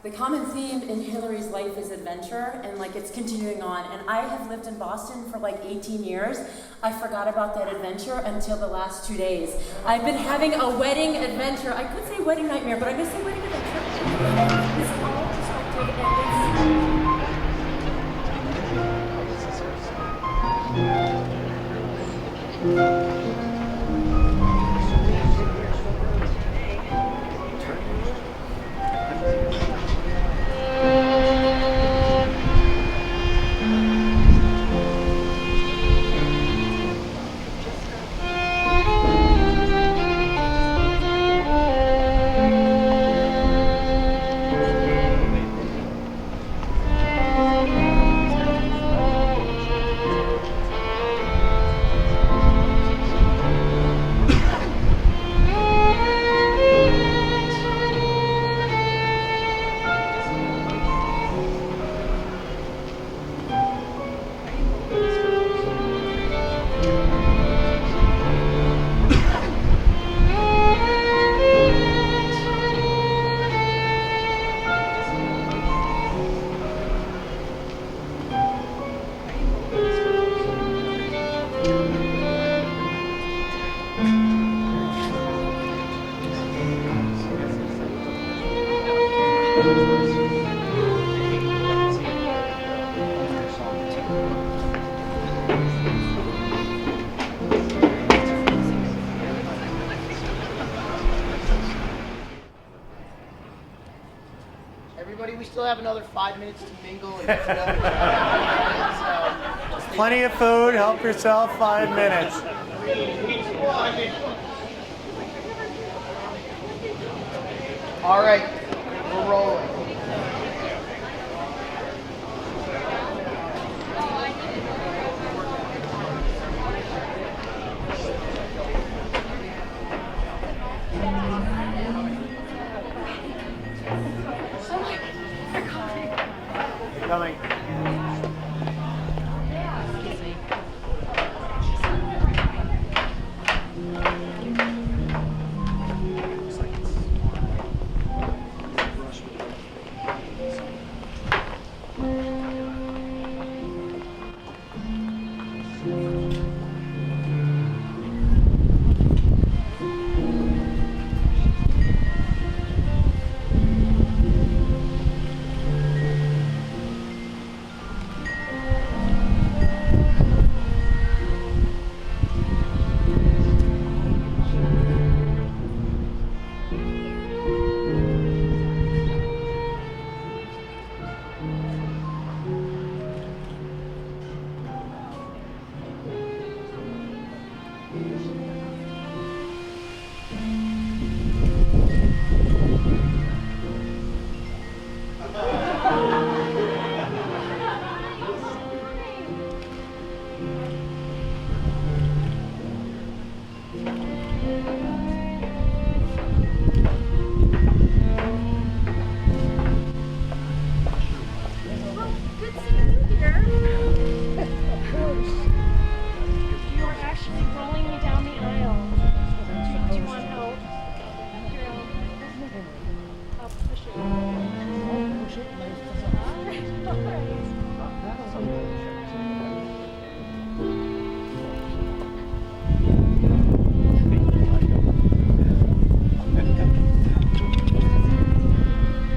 The common theme in Hilary's life is adventure, and like it's continuing on. And I have lived in Boston for like 18 years. I forgot about that adventure until the last 2 days. I've been having a wedding adventure. I could say wedding nightmare, but I'm gonna say wedding adventure. It's all perspective, and it's Everybody, we still have another 5 minutes to mingle and get to know each other. So plenty of food. Help yourself. 5 minutes. All right, we're rolling. Coming.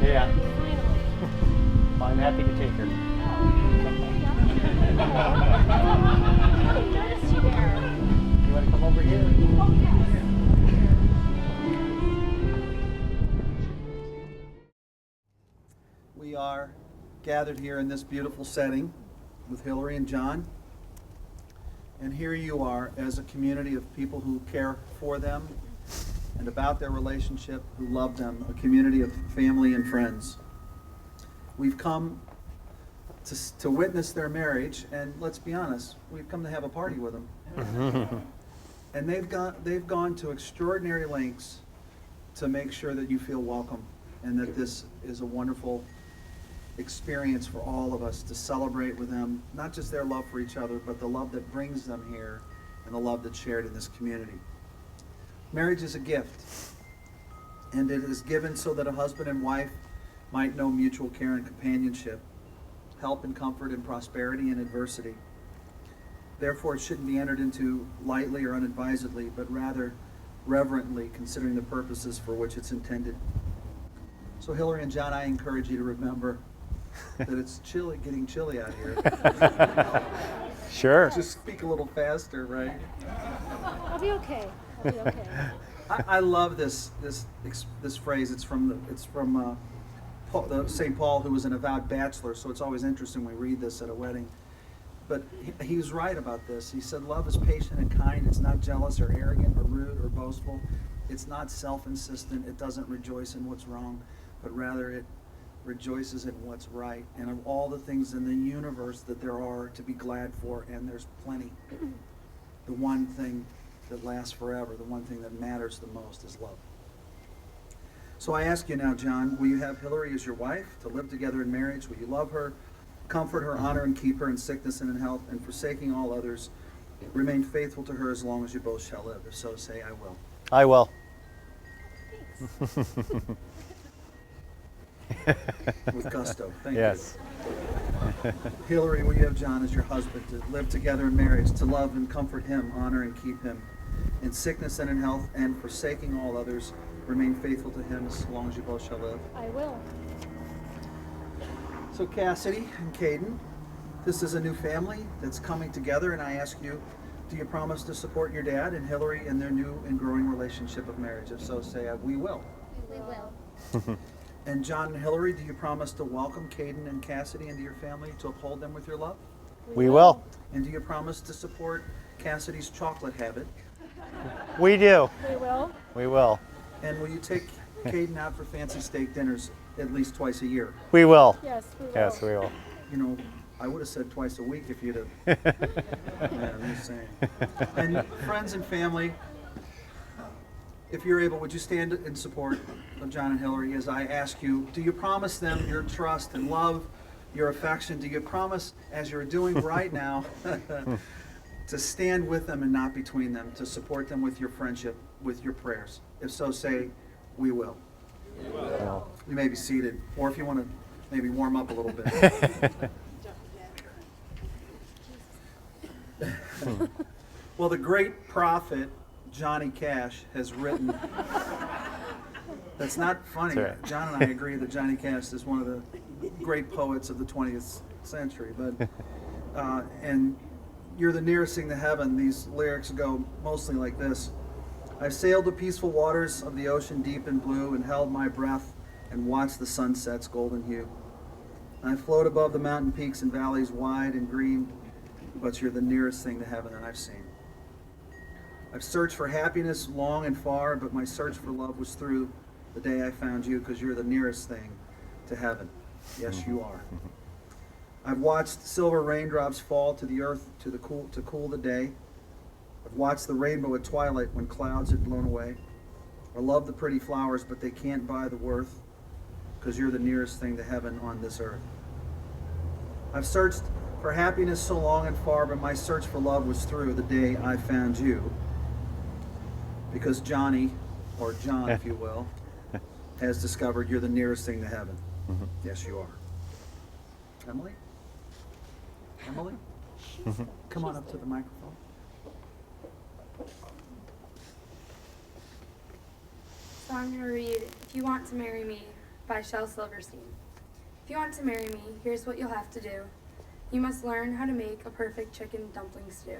Yeah. I'm happy to take her. You want to come over here? We are gathered here in this beautiful setting with Hilary and John. And here you are as a community of people who care for them and about their relationship, who love them, a community of family and friends. We've come to witness their marriage, and let's be honest, we've come to have a party with them. And they've gone to extraordinary lengths to make sure that you feel welcome and that this is a wonderful experience for all of us to celebrate with them, not just their love for each other, but the love that brings them here and the love that's shared in this community. Marriage is a gift, and it is given so that a husband and wife might know mutual care and companionship, help and comfort in prosperity and adversity. Therefore, it shouldn't be entered into lightly or unadvisedly, but rather reverently, considering the purposes for which it's intended. So Hilary and John, I encourage you to remember that it's getting chilly out here. Sure. Just speak a little faster, right? I'll be okay. I'll be okay. I love this phrase. It's from St. Paul, who was an avowed bachelor. So it's always interesting when we read this at a wedding. But he was right about this. He said, "Love is patient and kind. It's not jealous or arrogant or rude or boastful. It's not self-insistent. It doesn't rejoice in what's wrong, but rather it rejoices in what's right." And of all the things in the universe that there are to be glad for, and there's plenty, the one thing that lasts forever, the one thing that matters the most is love. So I ask you now, John, will you have Hilary as your wife to live together in marriage? Will you love her, comfort her, honor and keep her in sickness and in health, and forsaking all others, remain faithful to her as long as you both shall live? If so, say, "I will." I will. With gusto. Thank you. Yes. Hilary, will you have John as your husband to live together in marriage, to love and comfort him, honor and keep him in sickness and in health, and forsaking all others, remain faithful to him as long as you both shall live? I will. So Cassidy and Caden, this is a new family that's coming together, and I ask you, do you promise to support your dad and Hilary in their new and growing relationship of marriage? If so, say, "We will." We will. And John and Hilary, do you promise to welcome Caden and Cassidy into your family, to uphold them with your love? We will. And do you promise to support Cassidy's chocolate habit? We do. We will. We will. And will you take Caden out for fancy steak dinners at least twice a year? We will. Yes, we will. Yes, we will. You know, I would have said twice a week if you'd have. Yeah, I'm just saying. And friends and family, if you're able, would you stand in support of John and Hilary as I ask you, do you promise them your trust and love, your affection? Do you promise, as you're doing right now, to stand with them and not between them, to support them with your friendship, with your prayers? If so, say, "We will." We will. You may be seated, or if you want to maybe warm up a little bit. Well, the great prophet Johnny Cash has written. That's not funny. That's right. John and I agree that Johnny Cash is one of the great poets of the 20th century. But and "You're the nearest thing to heaven," these lyrics go mostly like this: "I've sailed the peaceful waters of the ocean deep and blue, and held my breath and watched the sunset's golden hue. I float above the mountain peaks and valleys wide and green, but you're the nearest thing to heaven that I've seen. I've searched for happiness long and far, but my search for love was through the day I found you, because you're the nearest thing to heaven. Yes, you are. I've watched silver raindrops fall to the earth to cool the day. I've watched the rainbow at twilight when clouds had blown away. I love the pretty flowers, but they can't buy the worth, because you're the nearest thing to heaven on this earth. I've searched for happiness so long and far, but my search for love was through the day I found you, because Johnny, or John if you will, has discovered you're the nearest thing to heaven. Mm-hmm. Yes, you are. Emily? Emily? Come on up to the microphone. So I'm going to read "If You Want to Marry Me" by Shel Silverstein. If you want to marry me, here's what you'll have to do. You must learn how to make a perfect chicken dumpling stew.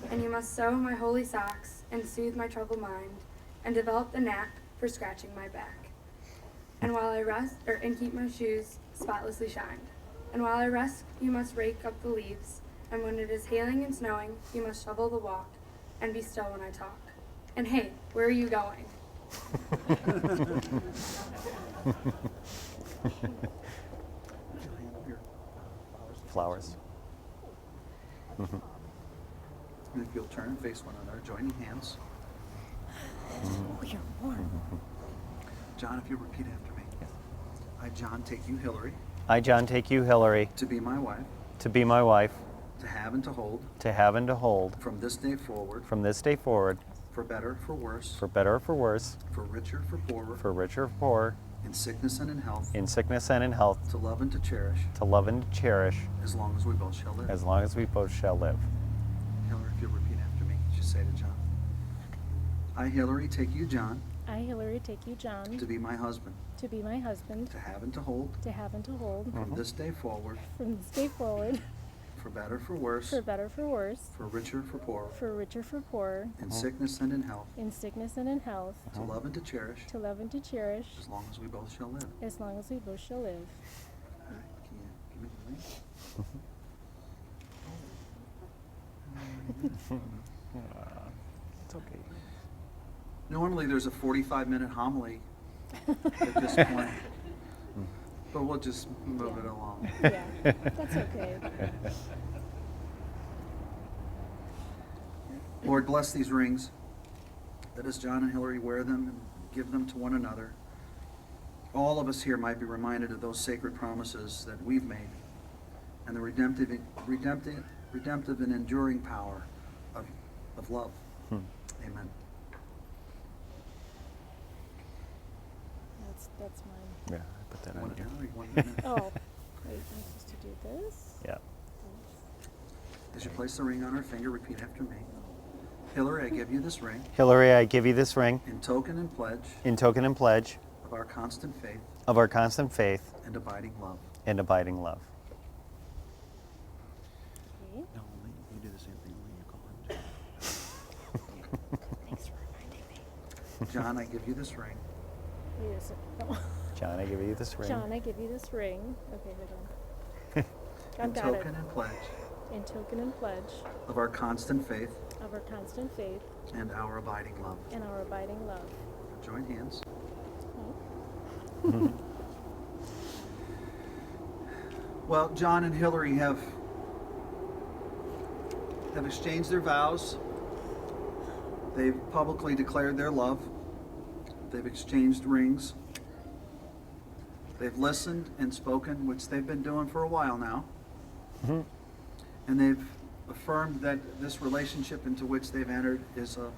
And you must sew my holy socks and soothe my troubled mind and develop the knack for scratching my back. And while I rest, and keep my shoes spotlessly shined. And while I rest, you must rake up the leaves. And when it is hailing and snowing, you must shovel the walk and be still when I talk. And hey, where are you going? Flowers. And if you'll turn and face one another, joining hands. Oh, you're warm. John, if you repeat after me. I, John, take you, Hilary, I, John, take you, Hilary, to be my wife, to be my wife, to have and to hold, to have and to hold, from this day forward, from this day forward, for better, for worse, for better or for worse, for richer, for poorer, for richer or poorer, in sickness and in health, in sickness and in health, to love and to cherish, to love and to cherish, as long as we both shall live. as long as we both shall live. Hillary, if you'll repeat after me, just say to John. I, Hillary, take you, John, I, Hilary, take you, John, to be my husband, to be my husband, to have and to hold, to have and to hold, from this day forward, from this day forward, for better, for worse, for better, for worse, for richer, for poorer, for richer, for poorer, in sickness and in health, in sickness and in health, to love and to cherish, to love and to cherish, as long as we both shall live. as long as we both shall live. All right, can you give me the ring? It's okay. Normally, there's a 45-minute homily at this point, but we'll just move it along. Yeah, that's okay. Lord, bless these rings, that as John and Hillary wear them and give them to one another, all of us here might be reminded of those sacred promises that we've made and the redemptive and enduring power of love. Amen. That's mine. Yeah, I put that One on here. now or you want it now? Oh, wait, I'm supposed to do this? Yeah. As you place the ring on her finger, repeat after me. Hillary, I give you this ring Hillary, I give you this ring in token and pledge in token and pledge of our constant faith of our constant faith and abiding love. and abiding love. Okay. No, only you do the same thing when you call him. Thanks for reminding me. John, I give you this ring Wait a second. Oh. John, I give you this ring John, I give you this ring. Okay, hold on. I've in got it. token and pledge In token and pledge of our constant faith of our constant faith and our abiding love. and our abiding love. Join hands. Oh. Well, John and Hillary have exchanged their vows. They've publicly declared their love. They've exchanged rings. They've listened and spoken, which they've been doing for a while now. And they've affirmed that this relationship into which they've entered is a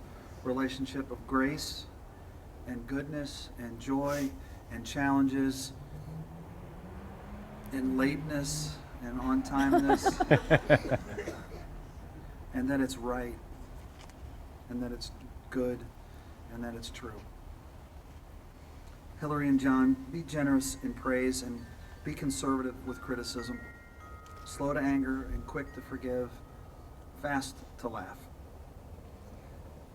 relationship of grace and goodness and joy and challenges and lateness and on-timeness. And that it's right and that it's good and that it's true. Hillary and John, be generous in praise and be conservative with criticism. Slow to anger and quick to forgive, fast to laugh.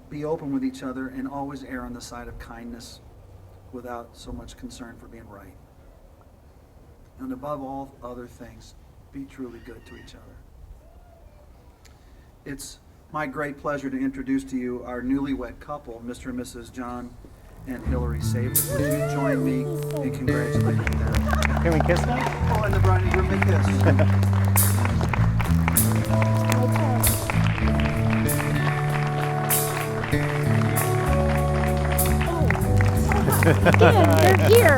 Be open with each other and always err on the side of kindness without so much concern for being right. And above all other things, be truly good to each other. It's my great pleasure to introduce to you our newlywed couple, Mr. and Mrs. John and Hilary Sabin. Would you join me in congratulating them? Can we kiss now? Oh, and the bride and groom may kiss. Again, they're here.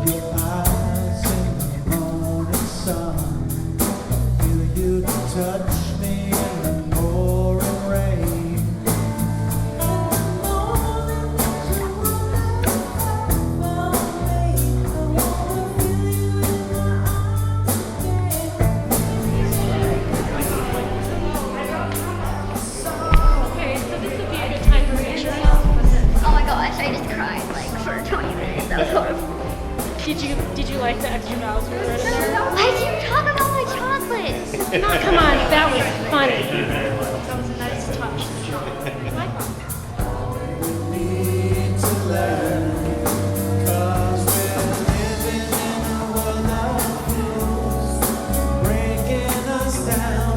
Your eyes in the morning sun, feel you touch me in the pouring rain. Oh my gosh, I just cried like for 20 minutes. That was horrible. Did you like the extra vowels we read in there? Why did you talk about my chocolate? Come on, that was funny. That was a nice touch. Need to learn, 'cause we're living in a world of fools, breaking us down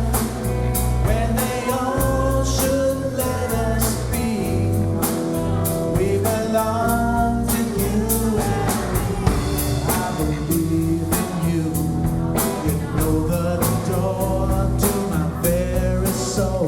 when they all should let us be. We belong to you and me. I believe in you. You know the door to my very soul.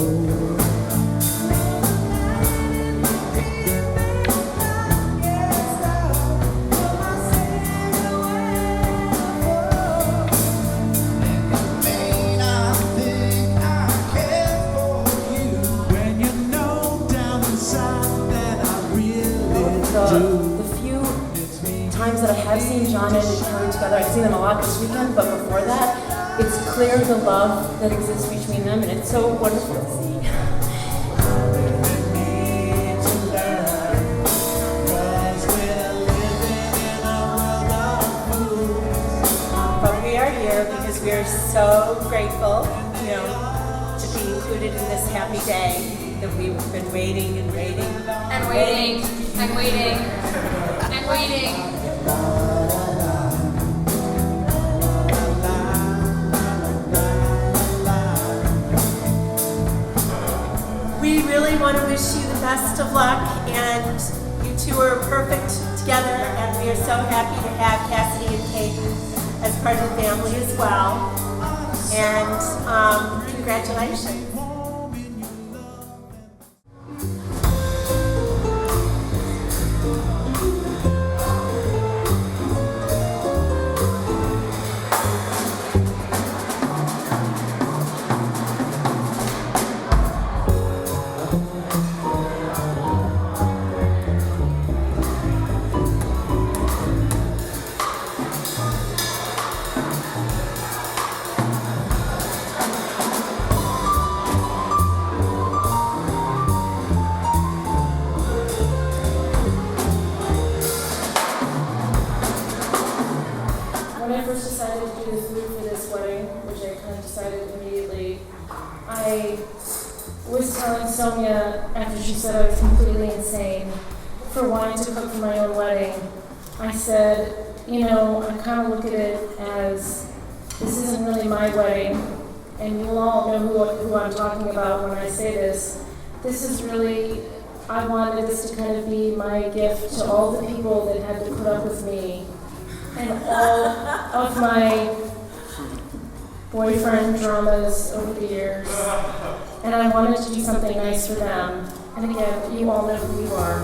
John and Hilary together. I've seen them a lot this weekend, but before that, it's clear the love that exists between them, and it's so wonderful to see. But we are here because we are so grateful, to be included in this happy day that we've been waiting and waiting. And waiting, and waiting, and waiting. We really want to wish you the best of luck, and you two are perfect together, and we are so happy to have Cassidy and Kate as part of the family as well. And congratulations. When I first decided to do the food for this wedding, which I kind of decided immediately, I was telling Sonia after she said I was completely insane for wanting to cook for my own wedding. I said, I kind of look at it as this isn't really my wedding, and you'll all know who I'm talking about when I say this. This is really, I wanted this to kind of be my gift to all the people that had to put up with me and all of my boyfriend dramas over the years. And I wanted to do something nice for them. And again, you all know who you are.